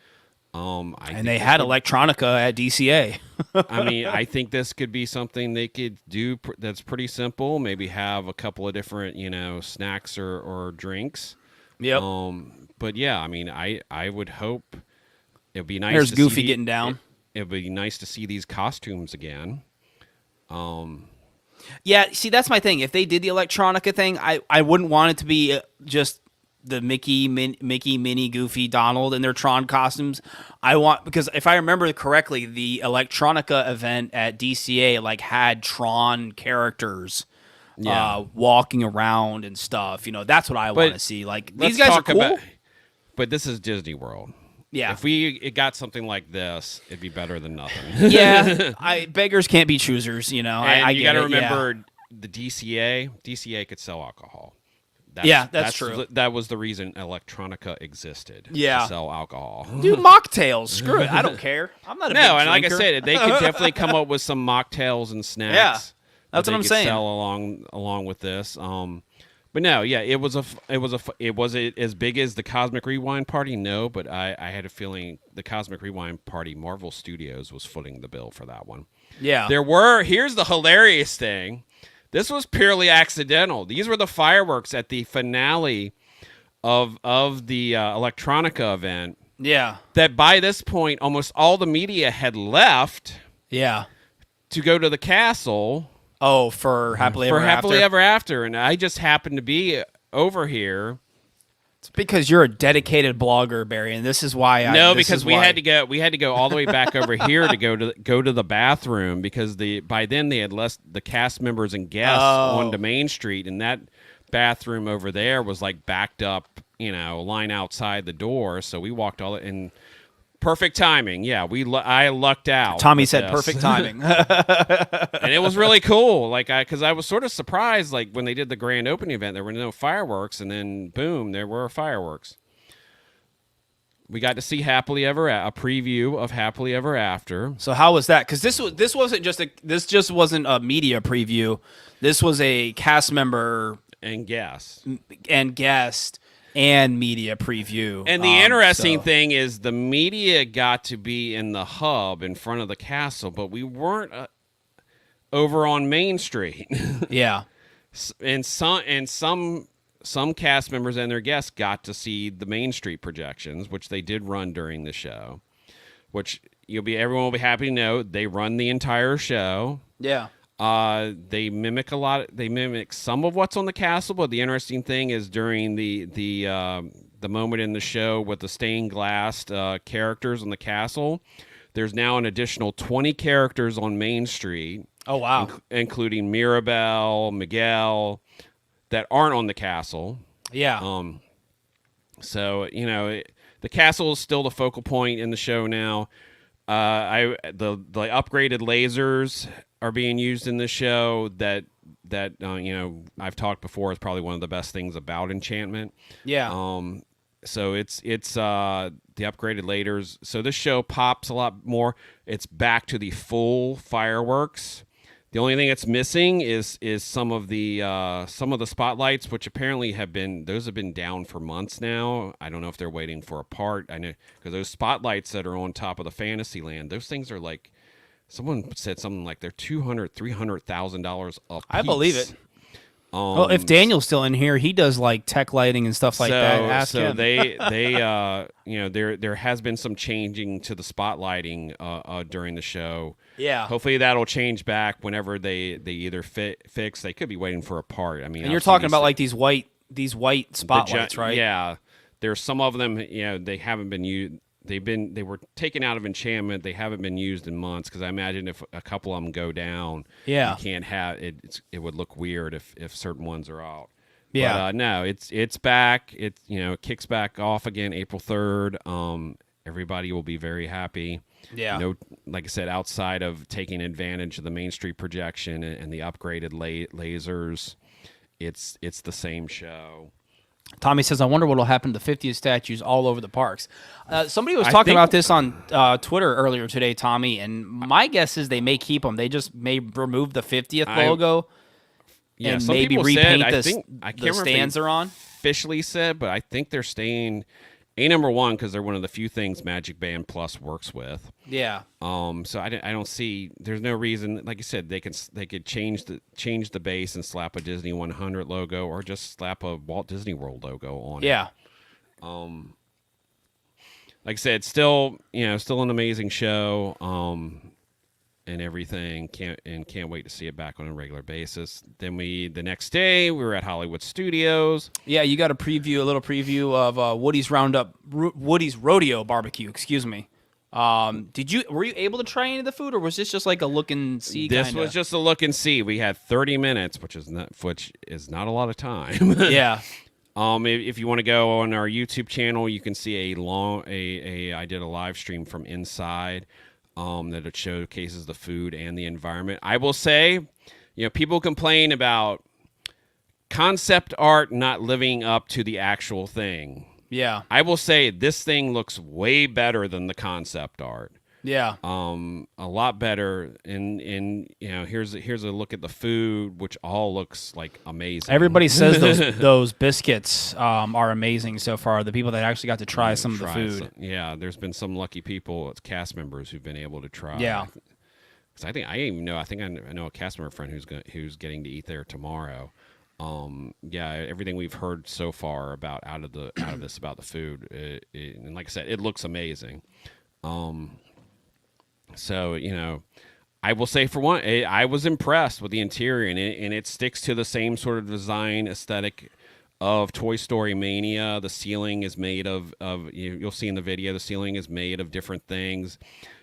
And they had Electronica at DCA. I mean, I think this could be something they could do that's pretty simple. Maybe have a couple of different, snacks or drinks. Yep. But yeah, I mean, I would hope it'd be nice. There's Goofy getting down. It'd be nice to see these costumes again. Yeah, see, that's my thing. If they did the Electronica thing, I wouldn't want it to be just the Mickey, Minnie, Goofy, Donald in their Tron costumes. Because if I remember correctly, the Electronica event at DCA had Tron characters walking around and stuff. That's what I want to see. These guys are cool. But this is Disney World. Yeah. If it got something like this, it'd be better than nothing. Yeah, beggars can't be choosers, you know. And you got to remember the DCA. DCA could sell alcohol. That's true. That was the reason Electronica existed. Yeah. To sell alcohol. Dude, mocktails. Screw it. I don't care. I'm not a big No, and like I drinker. said, they could definitely come up with some mocktails and snacks. Yeah, that that's they what I'm could saying. Sell along with this. But no, yeah, it was as big as the Cosmic Rewind party. No, but I had a feeling the Cosmic Rewind party, Marvel Studios was footing the bill for that one. Yeah. Here's the hilarious thing. This was purely accidental. These were the fireworks at the finale of the Electronica event. Yeah. That by this point, almost all the media had left. Yeah. To go to the castle. Oh, for Happily Ever After, and I just happened to be over here. It's because you're a dedicated blogger, Barry, and this is why because we had to go all the way back over here to go to the bathroom because by then they had left the cast members and guests onto Main Street, and that bathroom over there was like backed up, line outside the door. So we walked all in. Perfect timing. Yeah, I lucked out. Tommy said perfect timing. And it was really cool. Because I was sort of surprised, when they did the grand opening event, there were no fireworks, and then boom, there were fireworks. We got to see a preview of Happily Ever After. So how was that? Because this just wasn't a media preview. This was a cast member and guest and media preview. And the interesting thing is the media got to be in the hub in front of the castle, but we weren't over on Main Street. Yeah. And some cast members and their guests got to see the Main Street projections, which they did run during the show, which everyone will be happy to know they run the entire show. Yeah. They mimic some of what's on the castle, but the interesting thing is during the moment in the show with the stained glass characters on the castle, there's now an additional 20 characters on Main Street. Oh wow! Including Mirabelle, Miguel, that aren't on the castle. Yeah. So the castle is still the focal point in the show now. The upgraded lasers are being used in the show that I've talked before is probably one of the best things about Enchantment. Yeah. So it's the upgraded lasers. So this show pops a lot more. It's back to the full fireworks. The only thing that's missing is some of the spotlights, which apparently have been down for months now. I don't know if they're waiting for a part. I know because those spotlights that are on top of the Fantasyland, those things are like. Someone said something like they're $200,000, $300,000 a piece. I believe it. Well, if Daniel's still in here, he does tech lighting and stuff like that. Ask him. They there has been some changing to the spotlighting during the show. Yeah. Hopefully that'll change back whenever they either fix. They could be waiting for a part. I mean, and you're talking about these white spotlights, right? Yeah. There's some of them. They haven't been used. They were taken out of Enchantment. They haven't been used in months because I imagine if a couple of them go down, you can't have it. It would look weird if certain ones are out. Yeah, but, no, it's back. It kicks back off again April 3rd. Everybody will be very happy. Yeah, no, like I said, outside of taking advantage of the Main Street projection and the upgraded lasers, it's the same show. Tommy says, I wonder what will happen to the 50th statues all over the parks. Somebody was talking about this on Twitter earlier today, Tommy, and my guess is they may keep them. They just may remove the 50th logo and maybe repaint the stands they're on. Officially said, but I think they're staying number one because they're one of the few things Magic Band Plus works with. Yeah. So I don't see. There's no reason. Like you said, they could change the base and slap a Disney 100 logo or just slap a Walt Disney World logo on it. Yeah. Like I said, still an amazing show. And everything. Can't wait to see it back on a regular basis. Then the next day we were at Hollywood Studios. Yeah, you got a little preview of Woody's Rodeo Barbecue. Excuse me. Were you able to try any of the food, or was this just like a look and see? This was just a look and see. We had 30 minutes, which is not a lot of time. Yeah. If you want to go on our YouTube channel, you can see I did a live stream from inside that it showcases the food and the environment. I will say, people complain about concept art not living up to the actual thing. Yeah. I will say this thing looks way better than the concept art. Yeah. A lot better. And here's a look at the food, which all looks like amazing. Everybody says those biscuits are amazing so far. The people that actually got to try some of the food. There's been some lucky people, it's cast members who've been able to try. Yeah. Because I know a cast member friend who's getting to eat there tomorrow. Everything we've heard so far about out of this about the food, and like I said, it looks amazing. So, I will say for one, I was impressed with the interior, and it sticks to the same sort of design aesthetic of Toy Story Mania. The ceiling is made of you'll see in the video, the ceiling is made of different things.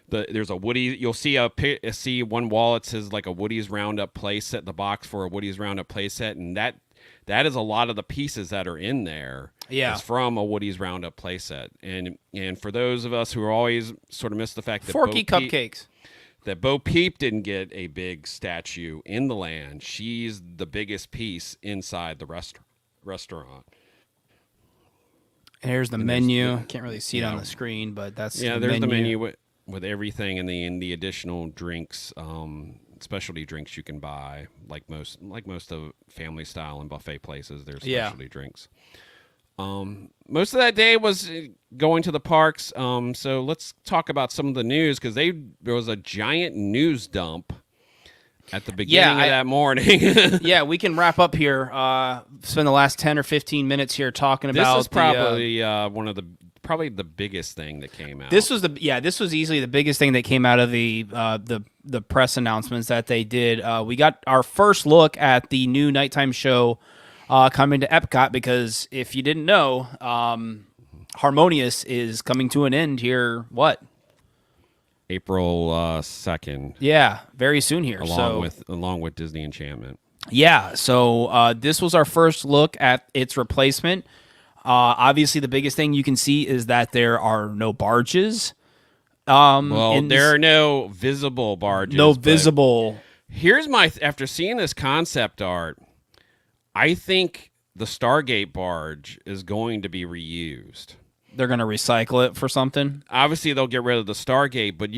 There's a Woody. You'll see one wall. It says like a Woody's Roundup playset, the box for a Woody's Roundup playset, and that is a lot of the pieces that are in there. Yeah, is from a Woody's Roundup playset. And for those of us who are always sort of miss the fact that Forky Cupcakes. That Bo Peep didn't get a big statue in the land. She's the biggest piece inside the restaurant. And here's the menu. Can't really see it on the screen, but that's there's the menu with everything and the additional drinks, specialty drinks you can buy, like most of family style and buffet places. There's specialty drinks. Most of that day was going to the parks. So let's talk about some of the news, because there was a giant news dump at the beginning of that morning. Yeah, we can wrap up here. Spend the last 10 or 15 minutes here talking about. This is probably one of the biggest thing that came out. This was easily the biggest thing that came out of the press announcements that they did. We got our first look at the new nighttime show coming to Epcot, because if you didn't know, Harmonious is coming to an end here. What? April 2nd. Yeah, very soon here. Along with Disney Enchantment. Yeah, so this was our first look at its replacement. Obviously, the biggest thing you can see is that there are no barges. There are no visible barges. No visible. Here's after seeing this concept art, I think the Stargate barge is going to be reused. They're going to recycle it for something? Obviously, they'll get rid of the Stargate, but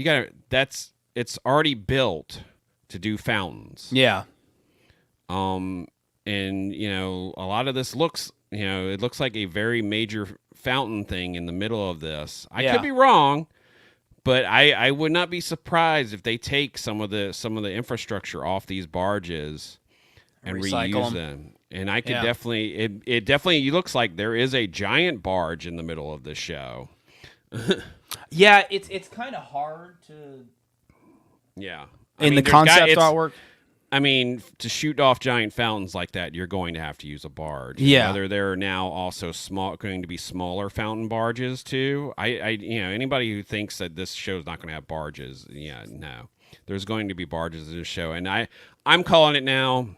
it's already built to do fountains. Yeah. And, a lot of this looks, it looks like a very major fountain thing in the middle of this. I could be wrong, but I would not be surprised if they take some of the infrastructure off these barges and reuse them. And I could definitely, it definitely looks like there is a giant barge in the middle of this show. Yeah, it's kind of hard to. Yeah. The concept artwork. I mean, to shoot off giant fountains like that, you're going to have to use a barge. Yeah. Whether there are now also going to be smaller fountain barges too. Anybody who thinks that this show's not going to have barges, no. There's going to be barges in this show, and I'm calling it now.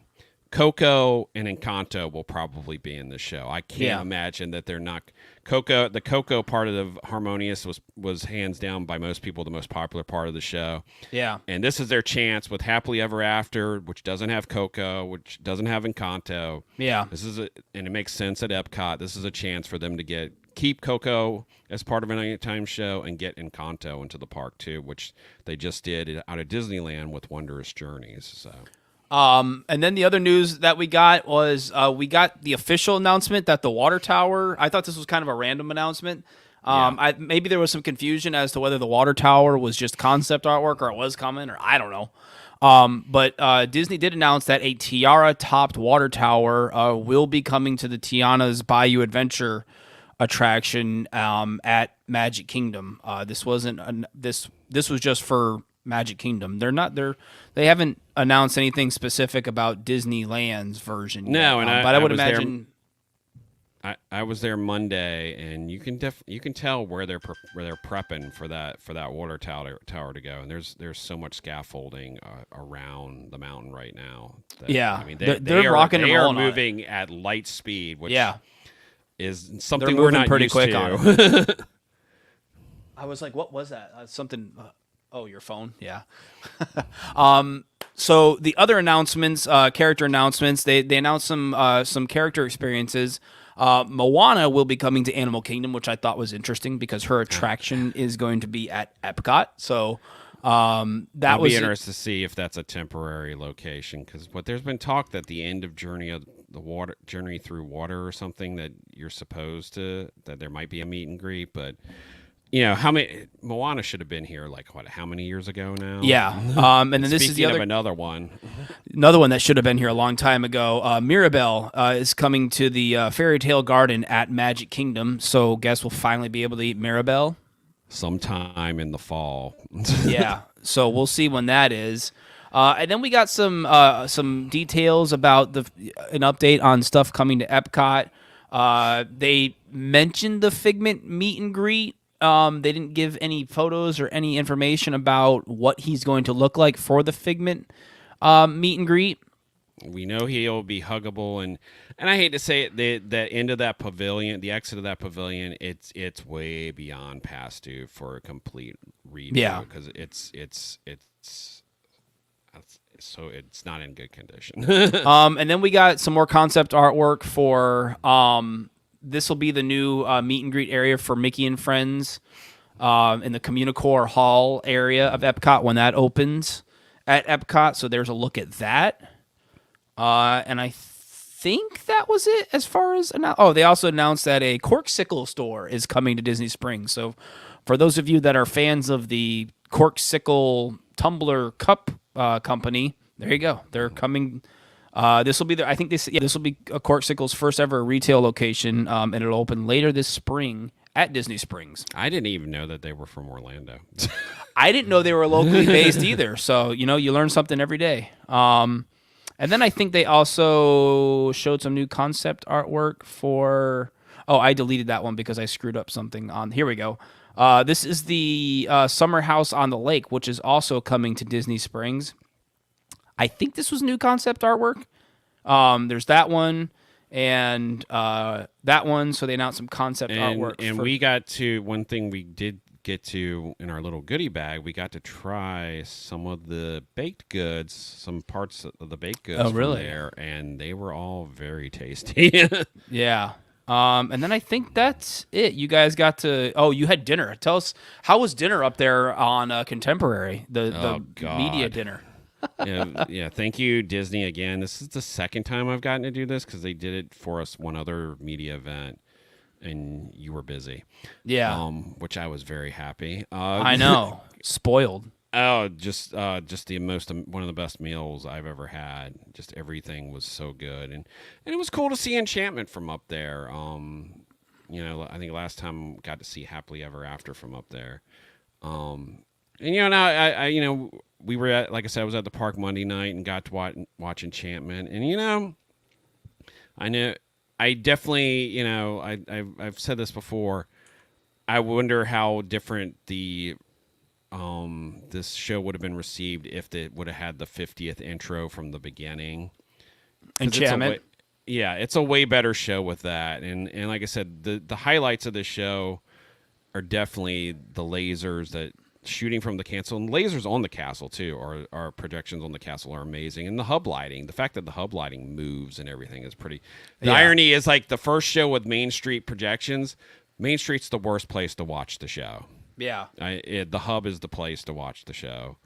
Coco and Encanto will probably be in the show. I can't imagine that they're not. The Coco part of Harmonious was hands down by most people the most popular part of the show. Yeah. And this is their chance with Happily Ever After, which doesn't have Coco, which doesn't have Encanto. Yeah. And it makes sense at Epcot. This is a chance for them to keep Coco as part of a nighttime show and get Encanto into the park too, which they just did out of Disneyland with Wondrous Journeys. So. And then the other news that we got was we got the official announcement that the water tower. I thought this was kind of a random announcement. Maybe there was some confusion as to whether the water tower was just concept artwork or it was coming, or I don't know. But Disney did announce that a tiara-topped water tower will be coming to the Tiana's Bayou Adventure attraction at Magic Kingdom. This wasn't this was just for Magic Kingdom. They haven't announced anything specific about Disneyland's version yet. No, but I would imagine. I was there Monday, and you can tell where they're prepping for that water tower to go. And there's so much scaffolding around the mountain right now. Yeah, I mean they're rocking and rolling. They are moving at light speed. Which, yeah. is something They're we're moving not pretty used quick to. on it. I was like, what was that? Something. Oh, your phone? Yeah. So the other announcements, character announcements, they announced some character experiences. Moana will be coming to Animal Kingdom, which I thought was interesting because her attraction is going to be at Epcot. So that I'll was be interested to see if that's a temporary location but there's been talk that the end of Journey Through Water or something that you're supposed to that there might be a meet and greet, but. How many Moana should have been here? Like how many years ago now? Yeah. And then this is the Speaking of other another one. Another one that should have been here a long time ago. Mirabelle is coming to the Fairy Tale Garden at Magic Kingdom. So guess we'll finally be able to eat Mirabelle Sometime in the fall. Yeah. So we'll see when that is. And then we got some details about an update on stuff coming to Epcot. They mentioned the Figment meet and greet. They didn't give any photos or any information about what he's going to look like for the Figment meet and greet. We know he'll be huggable, and I hate to say it, that end of that pavilion, the exit of that pavilion, it's way beyond past due for a complete redo. Yeah, because so it's not in good condition. And then we got some more concept artwork for this will be the new meet and greet area for Mickey and Friends in the Communicore Hall area of Epcot when that opens at Epcot. So there's a look at that. And I think that was it as far as... they also announced that a Corksicle store is coming to Disney Springs. So for those of you that are fans of the Corksicle Tumbler Cup company, there you go. They're coming... this will be this will be a Corksicle's first ever retail location, and it'll open later this spring at Disney Springs. I didn't even know that they were from Orlando. I didn't know they were locally based either. So you learn something every day. And then I think they also showed some new concept artwork for. Oh, I deleted that one because I screwed up something on. Here we go. This is the Summer House on the Lake, which is also coming to Disney Springs. I think this was new concept artwork. There's that one and that one. So they announced some concept artwork. And we got to, one thing we did get to in our little goodie bag, we got to try some of the baked goods, some parts of the baked goods from there, and they were all very tasty. Yeah. And then I think that's it. You guys got to... Oh, you had dinner. Tell us, how was dinner up there on Contemporary, the media dinner? Yeah, thank you, Disney, again. This is the second time I've gotten to do this because they did it for us one other media event, and you were busy. Yeah. Which I was very happy. I know. Spoiled. Oh, just the one of the best meals I've ever had. Just everything was so good, and it was cool to see Enchantment from up there. I think last time got to see Happily Ever After from up there. And now I we were at, like I said, I was at the park Monday night and got to watch Enchantment, and I definitely I've said this before. I wonder how different the this show would have been received if it would have had the 50th intro from the beginning. Enchantment. It's a way better show with that. And like I said, the highlights of the show are definitely the lasers that shooting from the castle, and lasers on the castle too. Our projections on the castle are amazing, and the hub lighting. The fact that the hub lighting moves and everything is pretty. The irony is, like the first show with Main Street projections. Main Street's the worst place to watch the show. Yeah, the hub is the place to watch the show,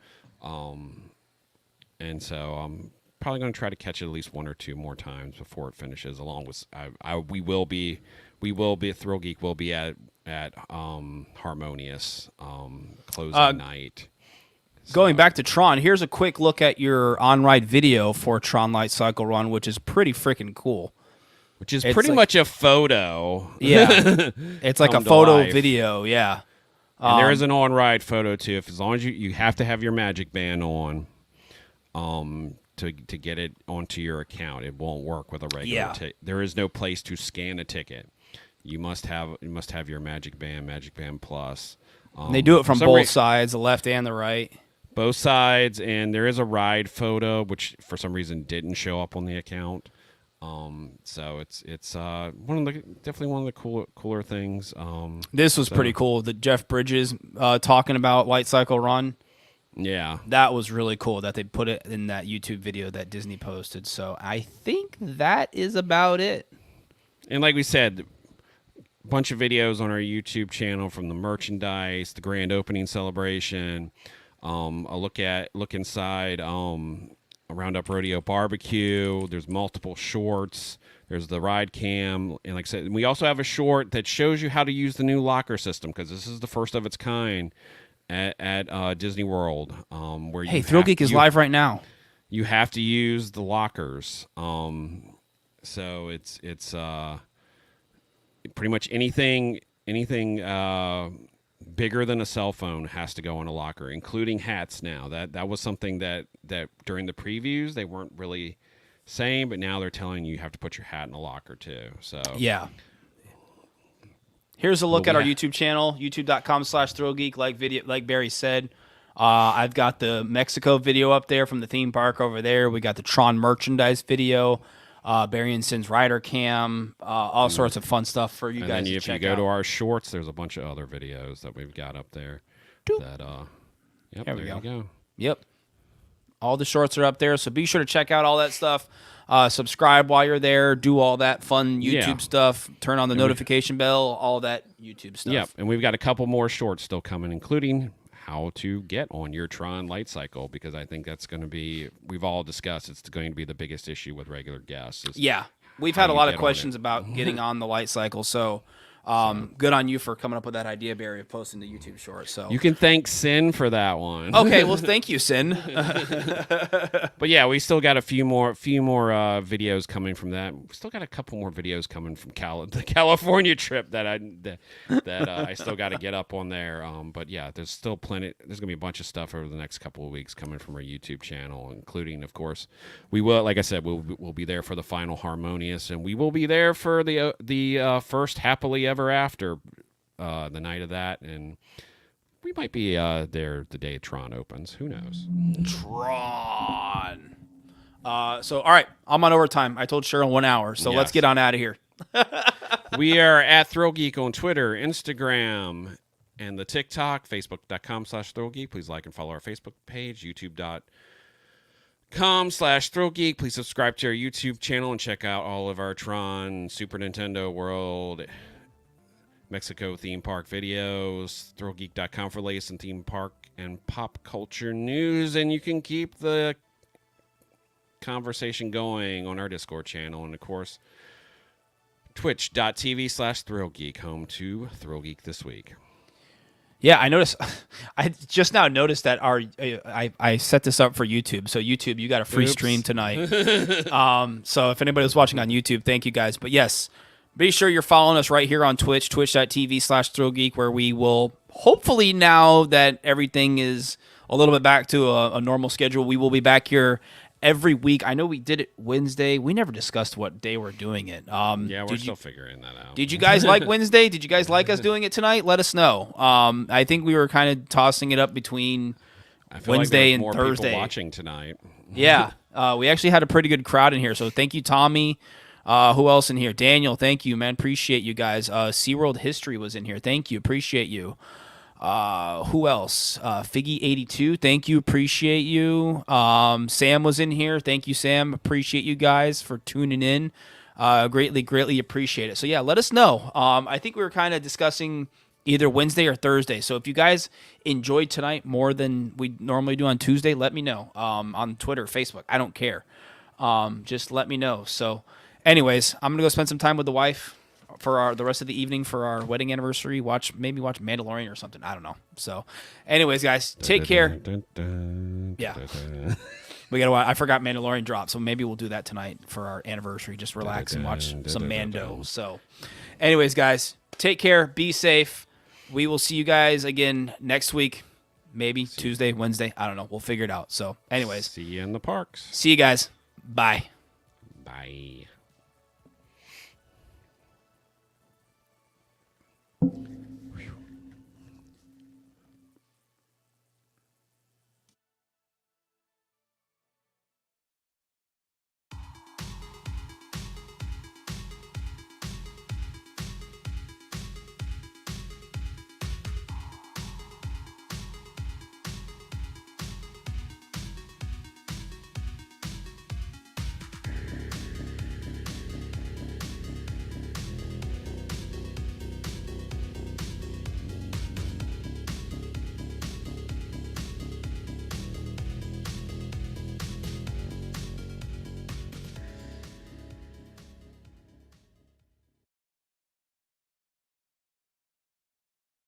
and so I'm probably going to try to catch it at least one or two more times before it finishes. Along with we will be ThrillGeek will be at Harmonious closing night. Going back to Tron, here's a quick look at your on-ride video for Tron Lightcycle RUN, which is pretty freaking cool. Which is pretty much a photo. Yeah, it's like a photo video. Yeah. And there is an on-ride photo too. As long as you have to have your Magic Band on, to get it onto your account. It won't work with a regular ticket. There is no place to scan a ticket. You must have your Magic Band Plus. They do it from both sides, the left and the right. Both sides, and there is a ride photo, which for some reason didn't show up on the account. So it's definitely one of the cooler things. This was pretty cool. The Jeff Bridges talking about Lightcycle RUN. Yeah, That was really cool that they put it in that YouTube video that Disney posted. So I think that is about it. and like we said, a bunch of videos on our YouTube channel from the merchandise, the grand opening celebration, a look inside a Roundup Rodeo barbecue. There's multiple shorts. There's the ride cam, and like I said, we also have a short that shows you how to use the new locker system because this is the first of its kind at Disney World. Where Hey, ThrillGeek is live right now. You have to use the lockers. So it's pretty much anything bigger than a cell phone has to go in a locker, including hats. Now that was something that during the previews they weren't really saying, but now they're telling you have to put your hat in a locker too. So yeah. Here's a look at our YouTube channel, youtube.com/ThrillGeek. Like Barry said, I've got the Mexico video up there from the theme park over there. We got the Tron merchandise video, Barry and Sin's rider cam, all sorts of fun stuff for you and guys then to if check you go out. to our shorts, there's a bunch of other videos that we've got up there. That yep, There we you go. Yep. All the shorts are up there, so be sure to check out all that stuff. Subscribe while you're there. Do all that fun YouTube stuff. Turn on the notification bell. All that YouTube stuff. Yep, and we've got a couple more shorts still coming, including how to get on your Tron Lightcycle, because I think that's going to be, we've all discussed, it's going to be the biggest issue with regular guests. Yeah. We've had a lot of questions about getting on the Lightcycle, so good on you for coming up with that idea, Barry, of posting the YouTube short. So you can thank Sin for that one. Okay, well, thank you, Sin. But yeah, we still got a few more videos coming from that. We still got a couple more videos coming from the California trip that I still got to get up on there. But yeah, there's still plenty. There's gonna be a bunch of stuff over the next couple of weeks coming from our YouTube channel, including, of course, we will. Like I said, we'll be there for the final Harmonious, and we will be there for the first Happily Ever After, the night of that, and we might be there the day Tron opens. Who knows? Tron. So, all right, I'm on overtime. I told Cheryl 1 hour, so let's Yes. get on out of here. We are at ThrillGeek on Twitter, Instagram, and the TikTok, facebook.com/ThrillGeek. Please like and follow our Facebook page, youtube.com/ThrillGeek. Please subscribe to our YouTube channel and check out all of our Tron, Super Nintendo World, Mexico theme park videos, ThrillGeek.com for latest in theme park and pop culture news. And you can keep the conversation going on our Discord channel. And, of course, twitch.tv/ThrillGeek, home to ThrillGeek This Week. Yeah, I noticed. I just now noticed that I set this up for YouTube. So YouTube, you got a free stream tonight. So if anybody was watching on YouTube, thank you guys. But yes, be sure you're following us right here on Twitch, twitch.tv/ThrillGeek, where we will hopefully, now that everything is a little bit back to a normal schedule, we will be back here every week. I know we did it Wednesday. We never discussed what day we're doing it. Yeah, we're still figuring that out. Did you guys like Wednesday? Did you guys like us doing it tonight? Let us know. I think we were kind of tossing it up between Wednesday like and more Thursday. People watching tonight. Yeah, we actually had a pretty good crowd in here. So thank you, Tommy. Who else in here? Daniel, thank you, man. Appreciate you guys. SeaWorld History was in here. Thank you. Appreciate you. Who else? Figgy82, thank you. Appreciate you. Sam was in here. Thank you, Sam. Appreciate you guys for tuning in. Greatly appreciate it. So yeah, let us know. I think we were kind of discussing either Wednesday or Thursday. So if you guys enjoyed tonight more than we normally do on Tuesday, let me know. On Twitter, Facebook, I don't care. Just let me know. So anyways, I'm gonna go spend some time with the wife for the rest of the evening for our wedding anniversary. Maybe watch Mandalorian or something. I don't know. So anyways, guys, take care. Yeah. We gotta. I forgot Mandalorian drop, so maybe we'll do that tonight for our anniversary. Just relax and watch some Mando. So, anyways, guys, take care. Be safe. We will see you guys again next week. Maybe Tuesday, Wednesday. I don't know. We'll figure it out. So, anyways, See you in the parks. see you guys. Bye. Bye.